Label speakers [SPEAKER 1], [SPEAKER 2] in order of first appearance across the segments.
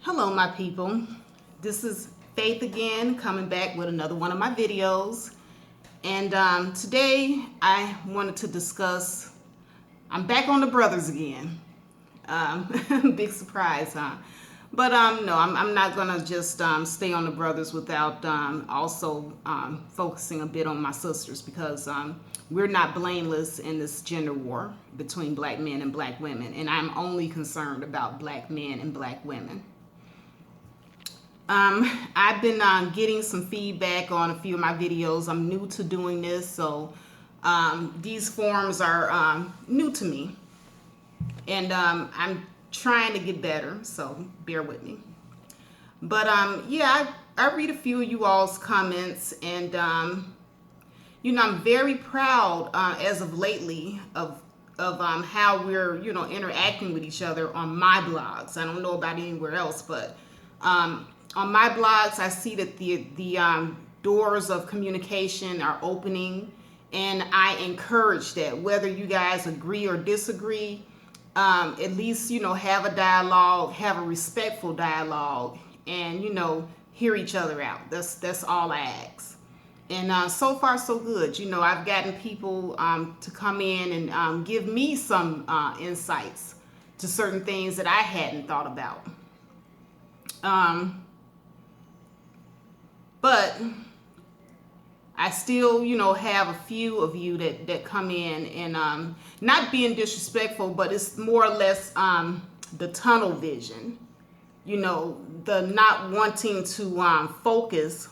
[SPEAKER 1] Hello, my people. This is Faith again, coming back with another one of my videos. And today I wanted to discuss, I'm back on the brothers again. Big surprise, huh? But no, I'm not gonna just stay on the brothers without also focusing a bit on my sisters, because we're not blameless in this gender war between black men and black women, and I'm only concerned about black men and black women. I've been getting some feedback on a few of my videos. I'm new to doing this, so these forums are new to me, and I'm trying to get better, so bear with me. But yeah, I read a few of you all's comments, and you know, I'm very proud as of lately of how we're, you know, interacting with each other on my blogs. I don't know about anywhere else, but on my blogs, I see that the doors of communication are opening, and I encourage that. Whether you guys agree or disagree, at least, you know, have a dialogue, have a respectful dialogue, and, you know, hear each other out. That's all I ask. And so far, so good. You know, I've gotten people to come in and give me some insights to certain things that I hadn't thought about. But I still, you know, have a few of you that come in and not being disrespectful, but it's more or less the tunnel vision, you know, the not wanting to focus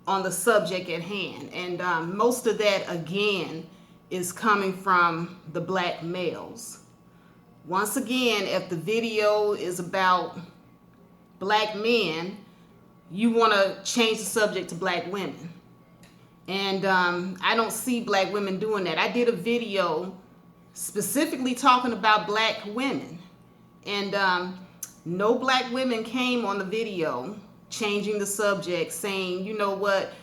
[SPEAKER 1] on the subject at hand. And most of that, again, is coming from the black males. Once again, if the video is about black men, you want to change the subject to black women. And I don't see black women doing that. I did a video specifically talking about black women. And no black women came on the video changing the subject, saying, you know what,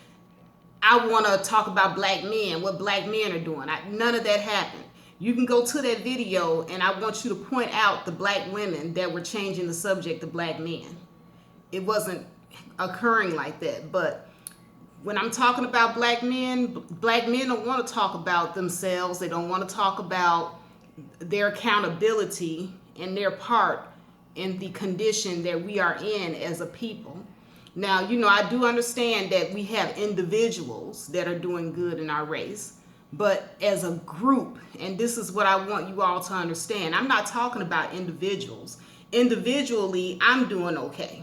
[SPEAKER 1] I want to talk about black men, what black men are doing. None of that happened. You can go to that video, and I want you to point out the black women that were changing the subject to black men. It wasn't occurring like that. But when I'm talking about black men don't want to talk about themselves. They don't want to talk about their accountability and their part in the condition that we are in as a people. Now, you know, I do understand that we have individuals that are doing good in our race, but as a group, and this is what I want you all to understand, I'm not talking about individuals. Individually, I'm doing okay.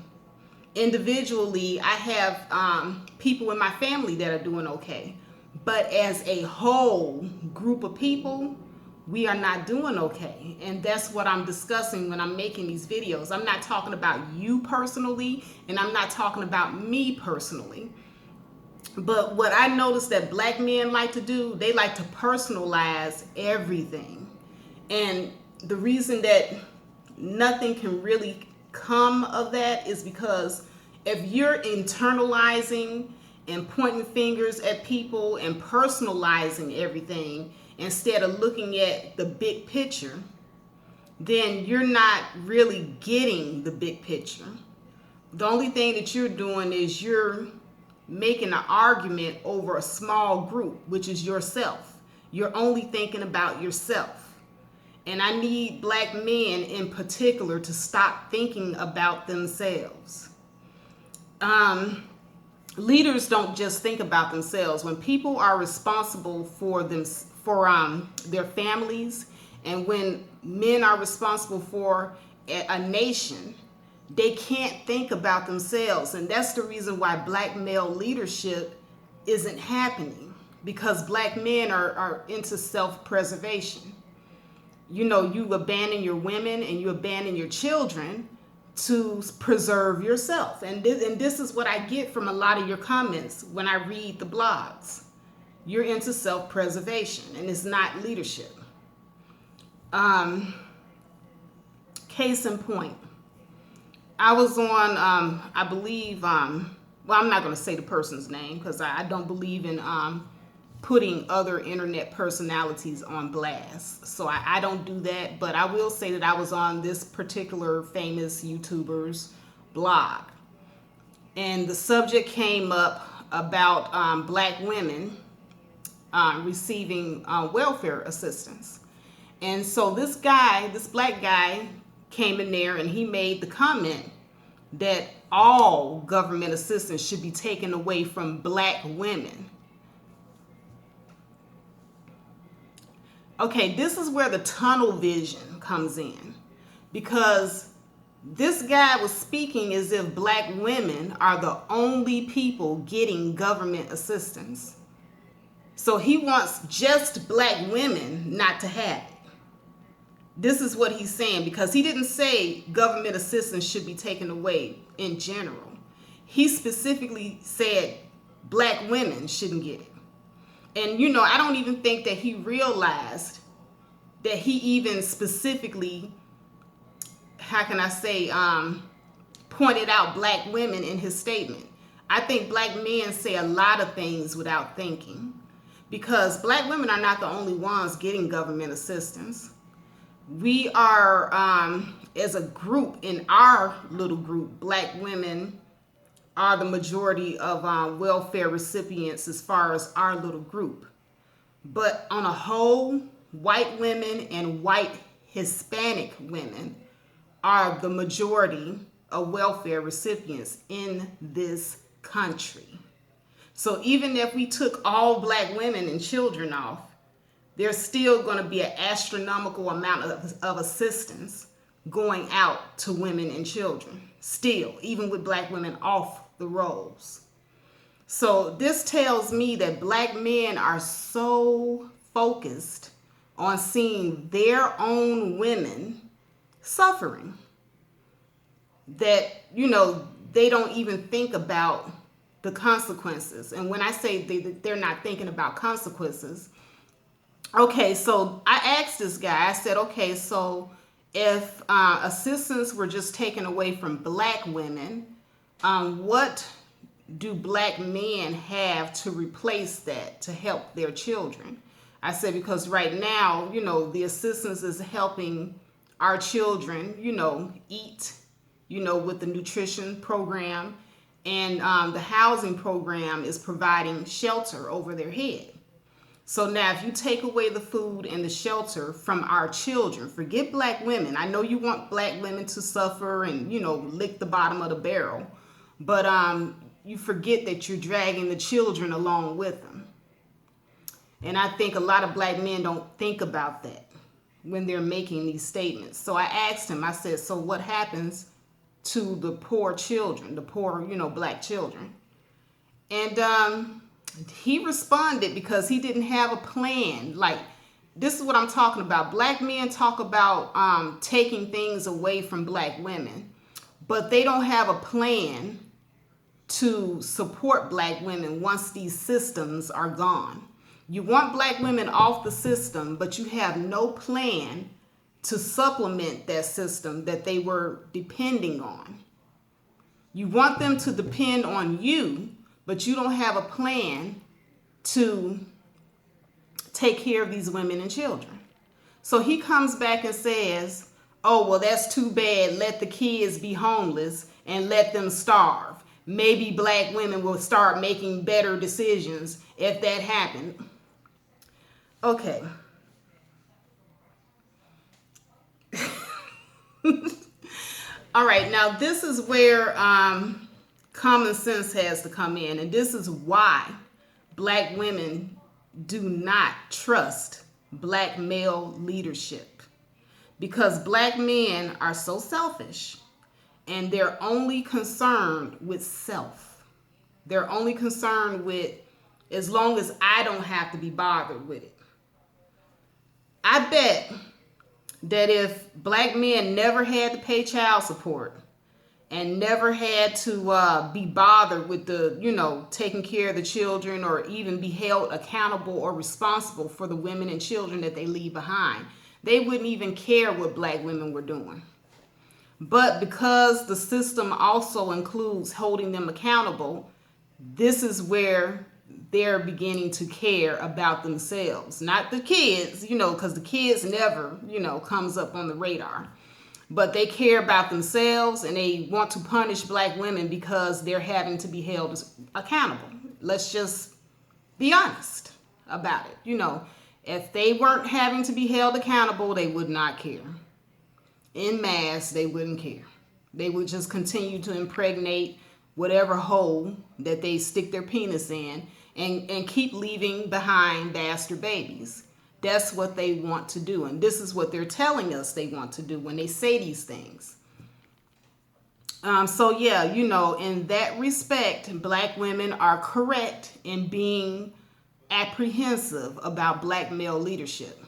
[SPEAKER 1] Individually, I have people in my family that are doing okay. But as a whole group of people, we are not doing okay. And that's what I'm discussing when I'm making these videos. I'm not talking about you personally, and I'm not talking about me personally. But what I noticed that black men like to do, they like to personalize everything. And the reason that nothing can really come of that is because if you're internalizing and pointing fingers at people and personalizing everything instead of looking at the big picture, then you're not really getting the big picture. The only thing that you're doing is you're making an argument over a small group, which is yourself. You're only thinking about yourself. And I need black men in particular to stop thinking about themselves. Leaders don't just think about themselves. When people are responsible for their families, and when men are responsible for a nation, they can't think about themselves. And that's the reason why black male leadership isn't happening, because black men are into self-preservation. You know, you abandon your women and you abandon your children to preserve yourself. And this is what I get from a lot of your comments when I read the blogs. You're into self-preservation, and it's not leadership. Case in point, I was on, I believe, well, I'm not going to say the person's name because I don't believe in putting other internet personalities on blast. So I don't do that, but I will say that I was on this particular famous YouTuber's blog. And the subject came up about black women receiving welfare assistance. And so this black guy came in there and he made the comment that all government assistance should be taken away from black women. Okay, this is where the tunnel vision comes in, because this guy was speaking as if black women are the only people getting government assistance. So he wants just black women not to have it. This is what he's saying, because he didn't say government assistance should be taken away in general. He specifically said black women shouldn't get it. And, I don't even think that he realized that he even specifically, how can I say, pointed out black women in his statement. I think black men say a lot of things without thinking, because black women are not the only ones getting government assistance. We are, as a group, in our little group, black women are the majority of welfare recipients as far as our little group. But on a whole, white women and white Hispanic women are the majority of welfare recipients in this country. So even if we took all black women and children off, there's still going to be an astronomical amount of assistance going out to women and children, still, even with black women off the rolls. So this tells me that black men are so focused on seeing their own women suffering that, they don't even think about the consequences. And when I say they're not thinking about consequences, okay, so I asked this guy, I said, okay, so if assistance were just taken away from black women, what do black men have to replace that to help their children? I said, because right now, the assistance is helping our children, eat, with the nutrition program, and the housing program is providing shelter over their head. So now if you take away the food and the shelter from our children, forget black women. I know you want black women to suffer and, lick the bottom of the barrel, but you forget that you're dragging the children along with them. And I think a lot of black men don't think about that when they're making these statements. So I asked him, I said, so what happens to the poor children, the poor, black children? And he responded, because he didn't have a plan. Like, this is what I'm talking about. Black men talk about taking things away from black women, but they don't have a plan to support black women once these systems are gone. You want black women off the system, but you have no plan to supplement that system that they were depending on. You want them to depend on you, but you don't have a plan to take care of these women and children. So he comes back and says, oh, well, that's too bad. Let the kids be homeless and let them starve. Maybe black women will start making better decisions if that happened. Okay. All right, now this is where common sense has to come in, and this is why black women do not trust black male leadership, because black men are so selfish and they're only concerned with self. They're only concerned with, as long as I don't have to be bothered with it. I bet that if black men never had to pay child support and never had to be bothered with the, taking care of the children, or even be held accountable or responsible for the women and children that they leave behind, they wouldn't even care what black women were doing. But because the system also includes holding them accountable, this is where they're beginning to care about themselves. Not the kids, because the kids never, comes up on the radar. but they care about themselves and they want to punish black women because they're having to be held accountable. Let's just be honest about it. You know, if they weren't having to be held accountable, they would not care. En masse, they wouldn't care. They would just continue to impregnate whatever hole that they stick their penis in and keep leaving behind bastard babies. That's what they want to do. And this is what they're telling us they want to do when they say these things. So yeah, you know, in that respect, black women are correct in being apprehensive about black male leadership.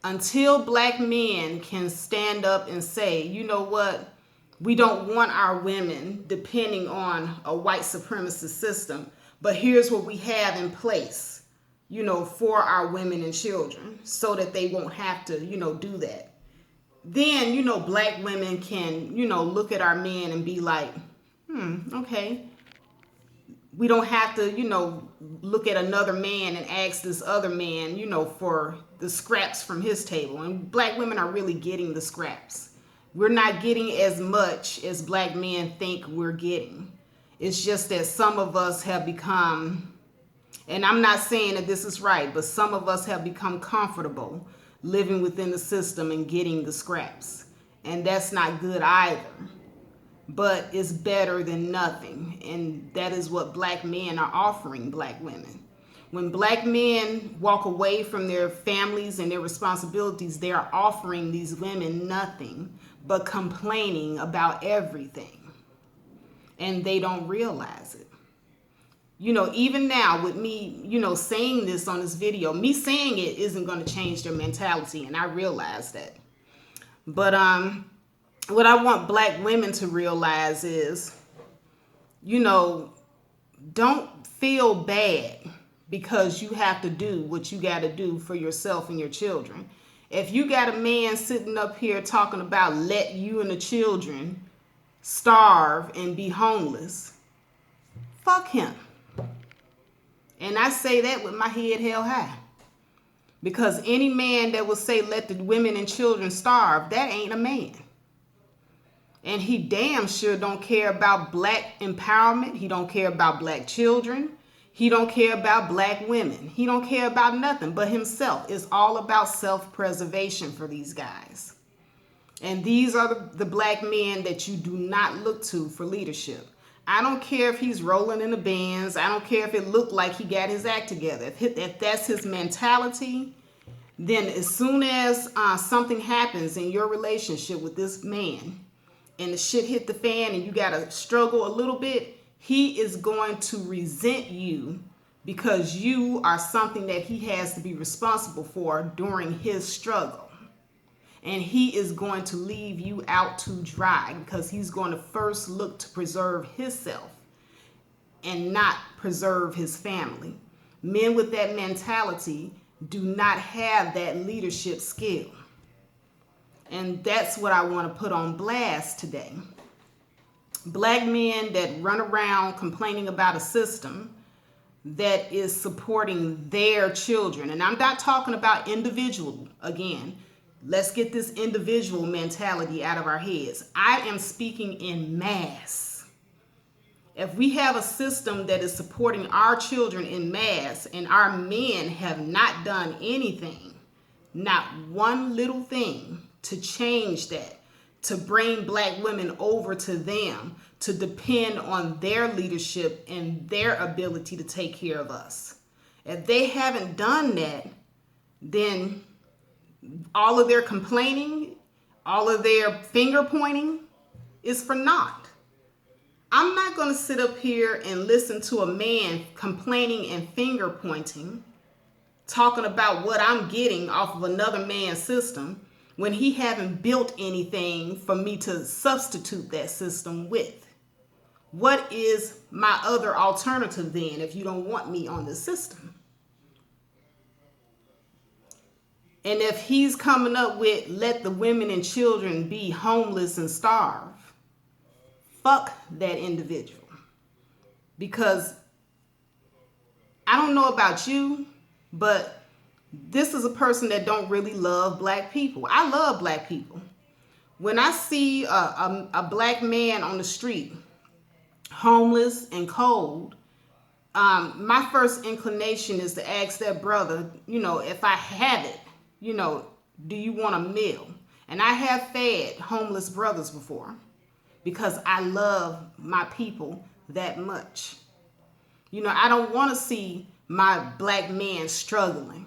[SPEAKER 1] Until black men can stand up and say, you know what, we don't want our women depending on a white supremacist system, but here's what we have in place, you know, for our women and children so that they won't have to, you know, do that. Then, you know, black women can, you know, look at our men and be like, okay. We don't have to, you know, look at another man and ask this other man, you know, for the scraps from his table. And black women are really getting the scraps. We're not getting as much as black men think we're getting. It's just that some of us have become, and I'm not saying that this is right, but some of us have become comfortable living within the system and getting the scraps. And that's not good either. But it's better than nothing. And that is what black men are offering black women. When black men walk away from their families and their responsibilities, they are offering these women nothing but complaining about everything. And they don't realize it. You know, even now with me, you know, saying this on this video, me saying it isn't going to change their mentality. And I realize that. But, what I want black women to realize is, you know, don't feel bad because you have to do what you got to do for yourself and your children. If you got a man sitting up here talking about let you and the children starve and be homeless, fuck him. And I say that with my head held high. Because any man that will say let the women and children starve, that ain't a man. And he damn sure don't care about black empowerment. He don't care about black children. He don't care about black women. He don't care about nothing but himself. It's all about self-preservation for these guys. And these are the black men that you do not look to for leadership. I don't care if he's rolling in the Benz. I don't care if it looked like he got his act together. If that's his mentality, then as soon as something happens in your relationship with this man, and the shit hit the fan and you gotta struggle a little bit, he is going to resent you because you are something that he has to be responsible for during his struggle. And he is going to leave you out to dry because he's going to first look to preserve himself and not preserve his family. Men with that mentality do not have that leadership skill. And that's what I want to put on blast today. Black men that run around complaining about a system that is supporting their children. And I'm not talking about individual again. Let's get this individual mentality out of our heads. I am speaking in mass. If we have a system that is supporting our children in mass and our men have not done anything, not one little thing, to change that, to bring black women over to them, to depend on their leadership and their ability to take care of us. If they haven't done that, then all of their complaining, all of their finger pointing is for naught. I'm not going to sit up here and listen to a man complaining and finger pointing, talking about what I'm getting off of another man's system, when he haven't built anything for me to substitute that system with. What is my other alternative then if you don't want me on the system? And if he's coming up with let the women and children be homeless and starve, fuck that individual. Because I don't know about you, but this is a person that don't really love black people. I love black people. When I see a black man on the street, homeless and cold, my first inclination is to ask that brother, if I have it, do you want a meal? And I have fed homeless brothers before because I love my people that much. I don't want to see my black man struggling.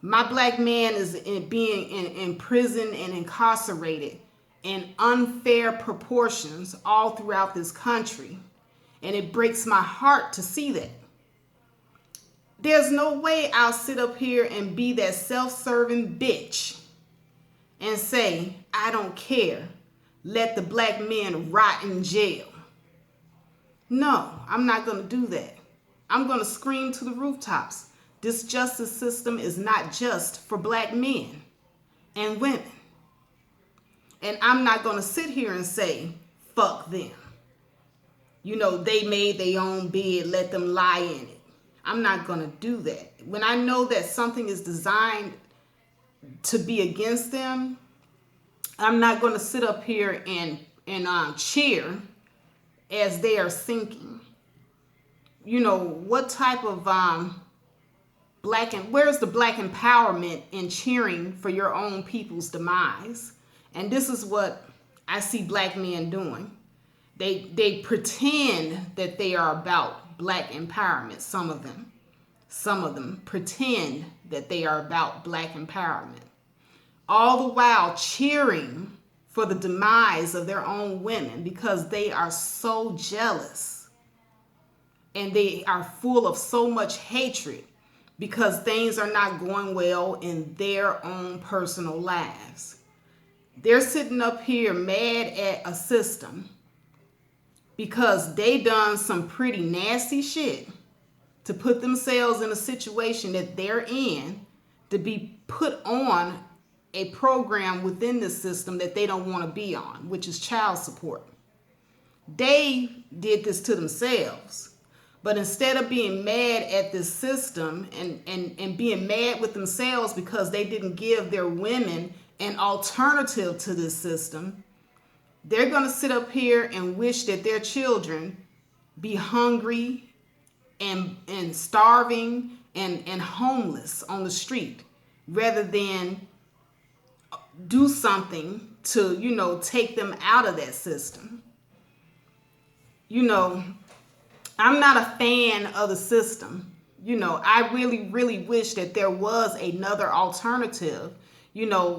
[SPEAKER 1] My black man is being in prison and incarcerated in unfair proportions all throughout this country. And it breaks my heart to see that. There's no way I'll sit up here and be that self-serving bitch and say, I don't care. Let the black men rot in jail. No, I'm not going to do that. I'm going to scream to the rooftops. This justice system is not just for black men and women. And I'm not going to sit here and say, fuck them. They made their own bed, let them lie in it. I'm not going to do that. When I know that something is designed to be against them, I'm not going to sit up here and cheer as they are sinking. What type of where's the black empowerment in cheering for your own people's demise? And this is what I see black men doing. They pretend that they are about black empowerment. Some of them pretend that they are about black empowerment, all the while cheering for the demise of their own women because they are so jealous and they are full of so much hatred because things are not going well in their own personal lives. They're sitting up here mad at a system because they done some pretty nasty shit to put themselves in a situation that they're in to be put on a program within the system that they don't want to be on, which is child support. They did this to themselves. But instead of being mad at this system and being mad with themselves because they didn't give their women an alternative to this system, they're going to sit up here and wish that their children be hungry and starving and homeless on the street rather than do something to, take them out of that system. I'm not a fan of the system. I really, really wish that there was another alternative,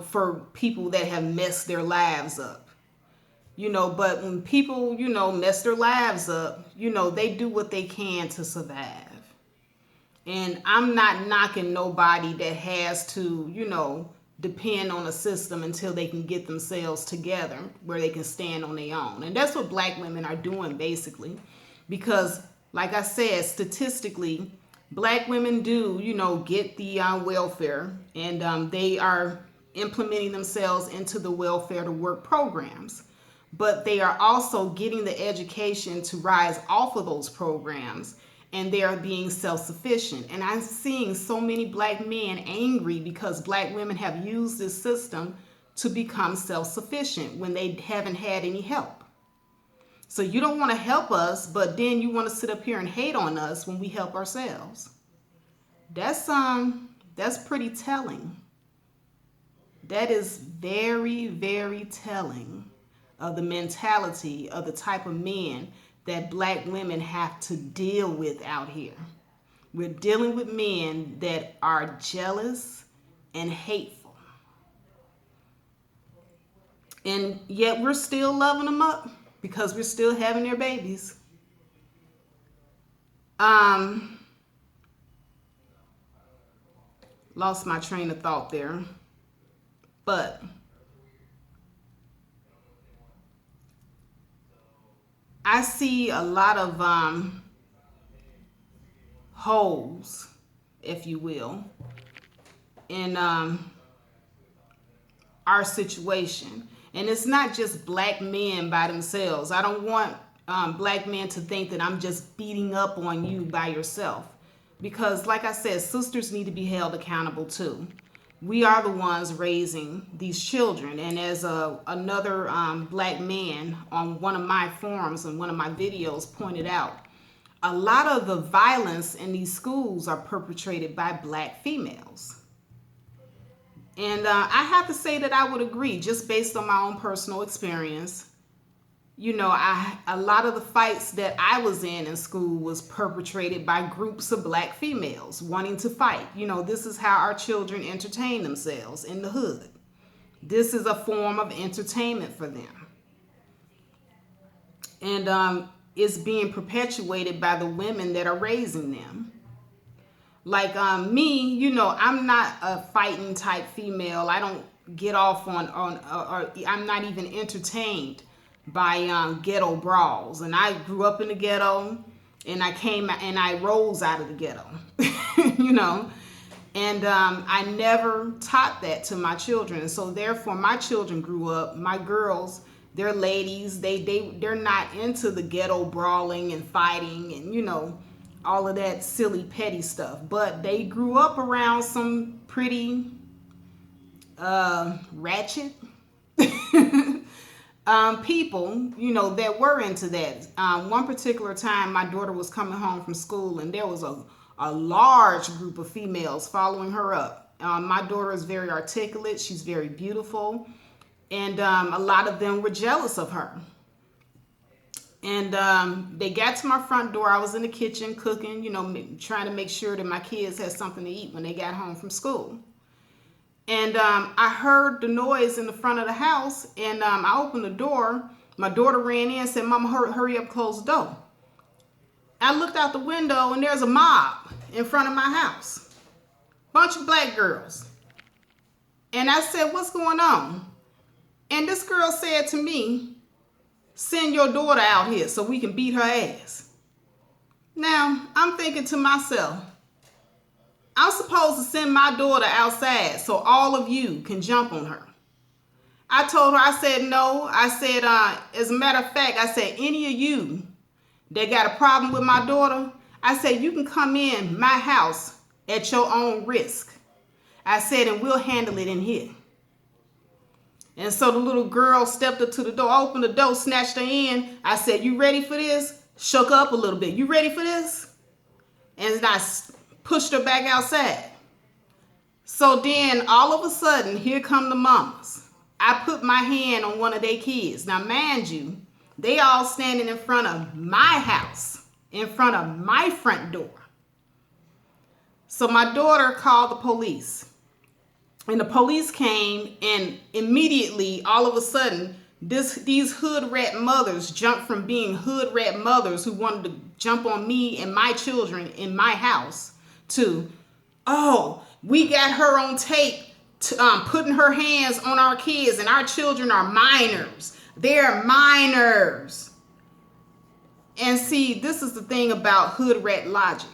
[SPEAKER 1] for people that have messed their lives up. But when people, mess their lives up, they do what they can to survive. And I'm not knocking nobody that has to, depend on a system until they can get themselves together where they can stand on their own. And that's what black women are doing basically. Because like I said, statistically, black women do, get the welfare and they are implementing themselves into the welfare to work programs. But they are also getting the education to rise off of those programs, and they are being self-sufficient. And I'm seeing so many black men angry because black women have used this system to become self-sufficient when they haven't had any help. So you don't want to help us, but then you want to sit up here and hate on us when we help ourselves. That's pretty telling. That is very, very telling of the mentality of the type of men that black women have to deal with out here. We're dealing with men that are jealous and hateful. And yet we're still loving them up because we're still having their babies. Lost my train of thought there. But I see a lot of holes, if you will, in our situation. And it's not just black men by themselves. I don't want black men to think that I'm just beating up on you by yourself. Because like I said, sisters need to be held accountable too. We are the ones raising these children. And as another black man on one of my forums and one of my videos pointed out, a lot of the violence in these schools are perpetrated by black females. And I have to say that I would agree, just based on my own personal experience. You know, a lot of the fights that I was in school was perpetrated by groups of black females wanting to fight. You know, this is how our children entertain themselves in the hood. This is a form of entertainment for them. And it's being perpetuated by the women that are raising them. Like me, you know, I'm not a fighting type female. I don't get off on or I'm not even entertained by ghetto brawls. And I grew up in the ghetto, and I rose out of the ghetto, you know. And I never taught that to my children. And so therefore my children grew up, my girls, they're ladies, they're not into the ghetto brawling and fighting and, you know, all of that silly petty stuff. But they grew up around some pretty ratchet people, you know, that were into that. One particular time my daughter was coming home from school, and there was a large group of females following her up. My daughter is very articulate, she's very beautiful, and a lot of them were jealous of her. And they got to my front door. I was in the kitchen cooking, you know, trying to make sure that my kids had something to eat when they got home from school. And I heard the noise in the front of the house, and I opened the door. My daughter ran in and said, "Mama, hurry up, close the door." I looked out the window, and there's a mob in front of my house. Bunch of black girls. And I said, "What's going on?" And this girl said to me, "Send your daughter out here so we can beat her ass." Now, I'm thinking to myself, I'm supposed to send my daughter outside so all of you can jump on her. I told her, I said, no. I said, as a matter of fact, I said, any of you that got a problem with my daughter, I said, you can come in my house at your own risk. I said, and we'll handle it in here. And so the little girl stepped up to the door, opened the door, snatched her in. I said, you ready for this? Shook her up a little bit. You ready for this? And I pushed her back outside. So then all of a sudden, here come the mamas. I put my hand on one of their kids. Now, mind you, they all standing in front of my house, in front of my front door. So my daughter called the police. And the police came, and immediately, all of a sudden, these hood rat mothers jumped from being hood rat mothers who wanted to jump on me and my children in my house to, oh, we got her on tape putting her hands on our kids, and our children are minors. They're minors. And see, this is the thing about hood rat logic.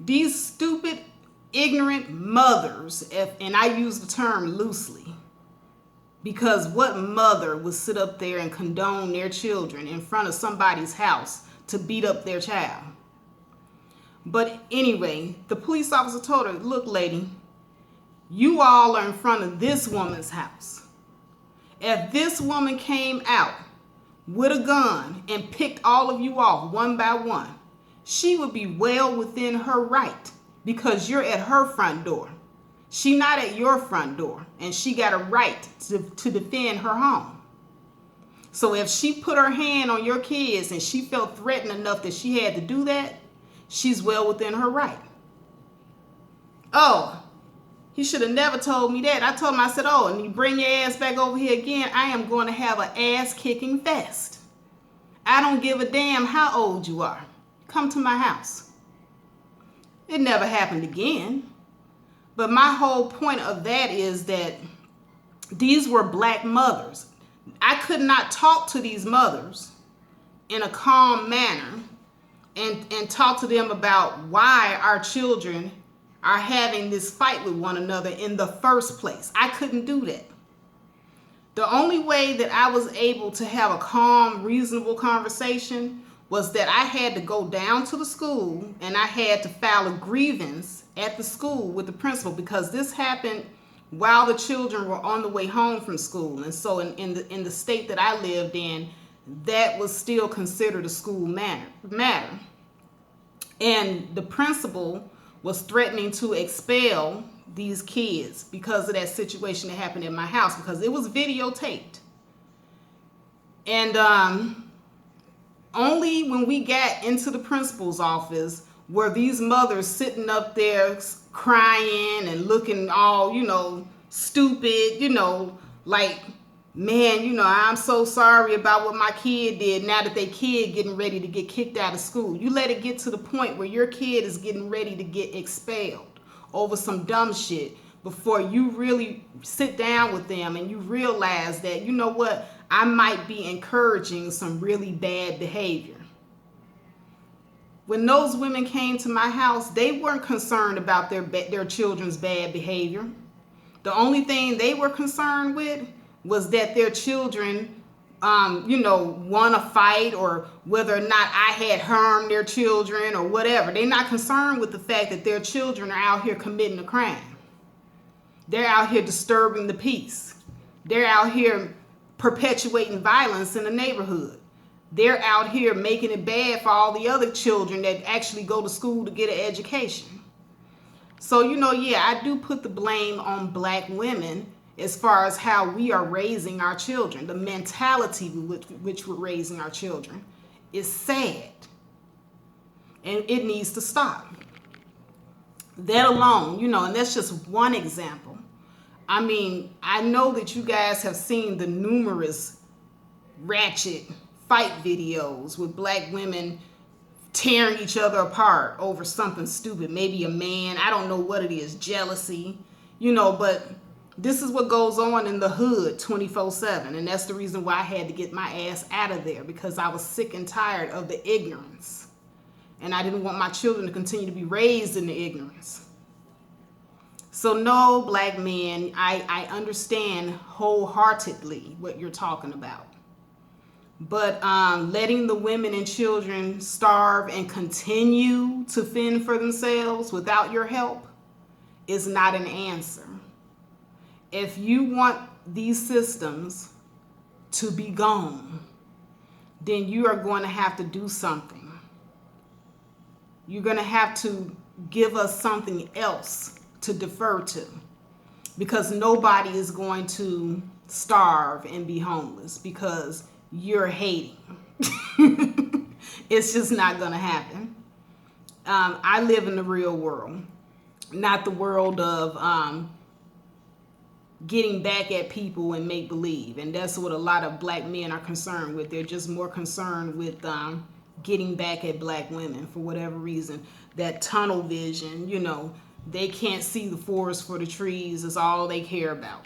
[SPEAKER 1] These stupid, ignorant mothers, and I use the term loosely, because what mother would sit up there and condone their children in front of somebody's house to beat up their child? But anyway, the police officer told her, look, lady, you all are in front of this woman's house. If this woman came out with a gun and picked all of you off one by one, she would be well within her right, because you're at her front door. She not at your front door, and she got a right to defend her home. So if she put her hand on your kids and she felt threatened enough that she had to do that, she's well within her right. Oh, he should have never told me that. I told him, I said, oh, and you bring your ass back over here again, I am going to have an ass-kicking fest. I don't give a damn how old you are. Come to my house. It never happened again. But my whole point of that is that these were black mothers. I could not talk to these mothers in a calm manner and talk to them about why our children are having this fight with one another in the first place. I couldn't do that. The only way that I was able to have a calm, reasonable conversation was that I had to go down to the school and I had to file a grievance at the school with the principal, because this happened while the children were on the way home from school. And so in the state that I lived in, that was still considered a school matter. And the principal was threatening to expel these kids because of that situation that happened in my house, because it was videotaped. And only when we got into the principal's office were these mothers sitting up there crying and looking all, stupid, like, man, I'm so sorry about what my kid did, now that they kid getting ready to get kicked out of school. You let it get to the point where your kid is getting ready to get expelled over some dumb shit before you really sit down with them and you realize that, you know what, I might be encouraging some really bad behavior. When those women came to my house, they weren't concerned about their children's bad behavior. The only thing they were concerned with was that their children, want to fight, or whether or not I had harmed their children or whatever. They're not concerned with the fact that their children are out here committing a crime. They're out here disturbing the peace. They're out here perpetuating violence in the neighborhood. They're out here making it bad for all the other children that actually go to school to get an education. So, I do put the blame on Black women as far as how we are raising our children. The mentality with which we're raising our children is sad. And it needs to stop. That alone, and that's just one example. I mean, I know that you guys have seen the numerous ratchet fight videos with Black women tearing each other apart over something stupid. Maybe a man, I don't know what it is, jealousy, but this is what goes on in the hood 24/7. And that's the reason why I had to get my ass out of there, because I was sick and tired of the ignorance. And I didn't want my children to continue to be raised in the ignorance. So no, Black men, I understand wholeheartedly what you're talking about. But letting the women and children starve and continue to fend for themselves without your help is not an answer. If you want these systems to be gone, then you are going to have to do something. You're going to have to give us something else to defer to, because nobody is going to starve and be homeless because you're hating. It's just not going to happen. I live in the real world, not the world of getting back at people and make believe. And that's what a lot of Black men are concerned with. They're just more concerned with getting back at Black women for whatever reason. That tunnel vision, they can't see the forest for the trees. Is all they care about,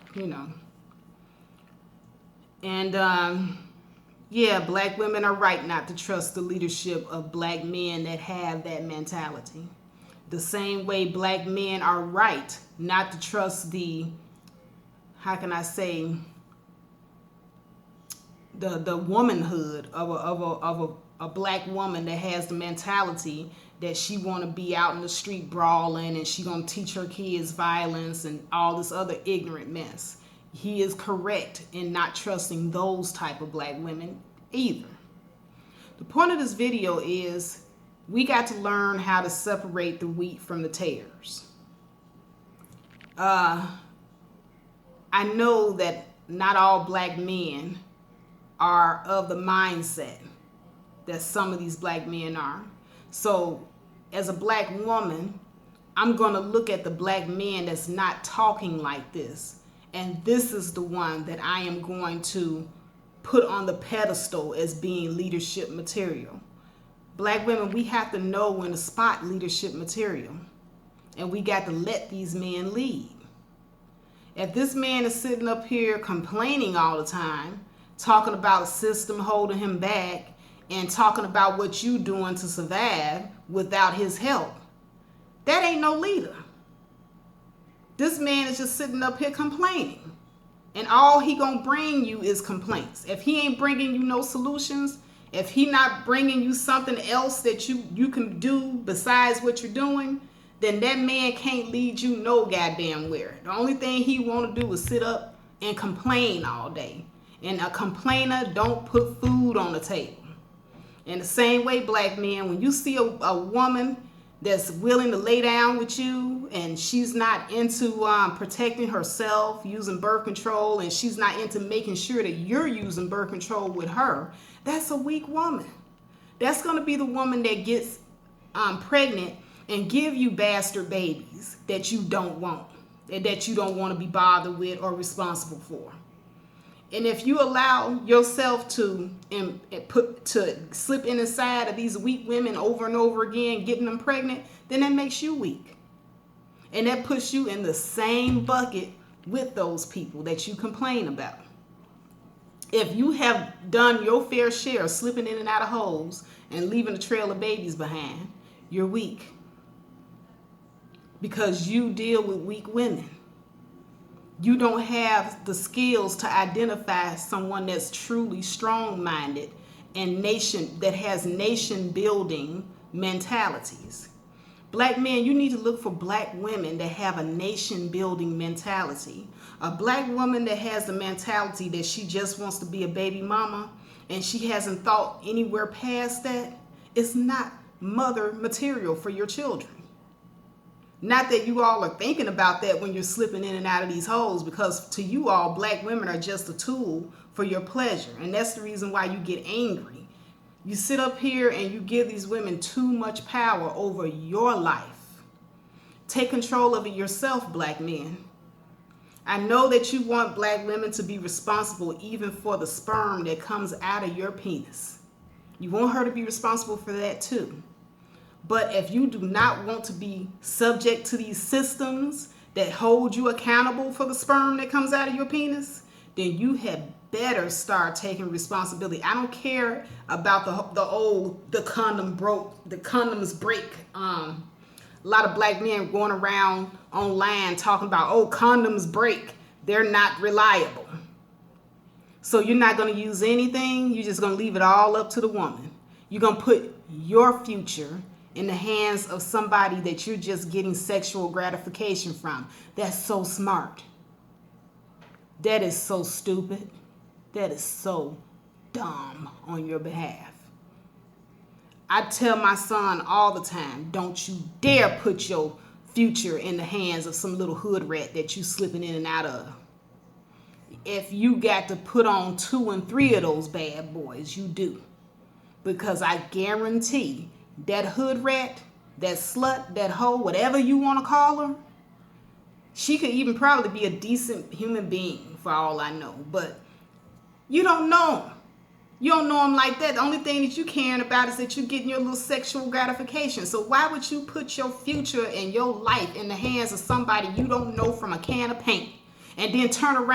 [SPEAKER 1] And Black women are right not to trust the leadership of Black men that have that mentality. The same way Black men are right not to trust the womanhood of a Black woman that has the mentality that she want to be out in the street brawling and she gonna teach her kids violence and all this other ignorant mess. He is correct in not trusting those type of Black women either. The point of this video is we got to learn how to separate the wheat from the tares. I know that not all Black men are of the mindset that some of these Black men are. So as a Black woman, I'm going to look at the Black man that's not talking like this. And this is the one that I am going to put on the pedestal as being leadership material. Black women, we have to know when to spot leadership material. And we got to let these men lead. If this man is sitting up here complaining all the time, talking about system holding him back, and talking about what you doing to survive without his help, that ain't no leader. This man is just sitting up here complaining. And all he gonna bring you is complaints. If he ain't bringing you no solutions, if he not bringing you something else that you can do besides what you're doing, then that man can't lead you no goddamn where. The only thing he want to do is sit up and complain all day. And a complainer don't put food on the table. In the same way, black men, when you see a woman that's willing to lay down with you and she's not into protecting herself using birth control, and she's not into making sure that you're using birth control with her, that's a weak woman. That's going to be the woman that gets pregnant and give you bastard babies that you don't want, that you don't want to be bothered with or responsible for. And if you allow yourself to slip inside of these weak women over and over again, getting them pregnant, then that makes you weak. And that puts you in the same bucket with those people that you complain about. If you have done your fair share of slipping in and out of holes and leaving a trail of babies behind, you're weak. Because you deal with weak women. You don't have the skills to identify someone that's truly strong-minded and that has nation-building mentalities. Black men, you need to look for black women that have a nation-building mentality. A black woman that has the mentality that she just wants to be a baby mama and she hasn't thought anywhere past that, is not mother material for your children. Not that you all are thinking about that when you're slipping in and out of these holes, because to you all, black women are just a tool for your pleasure. And that's the reason why you get angry. You sit up here and you give these women too much power over your life. Take control of it yourself, black men. I know that you want black women to be responsible even for the sperm that comes out of your penis. You want her to be responsible for that too. But if you do not want to be subject to these systems that hold you accountable for the sperm that comes out of your penis, then you had better start taking responsibility. I don't care about the condom broke, the condoms break. A lot of black men going around online talking about, oh, condoms break. They're not reliable. So you're not going to use anything. You're just going to leave it all up to the woman. You're going to put your future in the hands of somebody that you're just getting sexual gratification from. That's so smart. That is so stupid. That is so dumb on your behalf. I tell my son all the time, don't you dare put your future in the hands of some little hood rat that you slipping in and out of. If you got to put on 2 and 3 of those bad boys, you do. Because I guarantee that hood rat, that slut, that hoe, whatever you want to call her, she could even probably be a decent human being for all I know. But you don't know him. You don't know him like that. The only thing that you caring about is that you're getting your little sexual gratification. So why would you put your future and your life in the hands of somebody you don't know from a can of paint and then turn around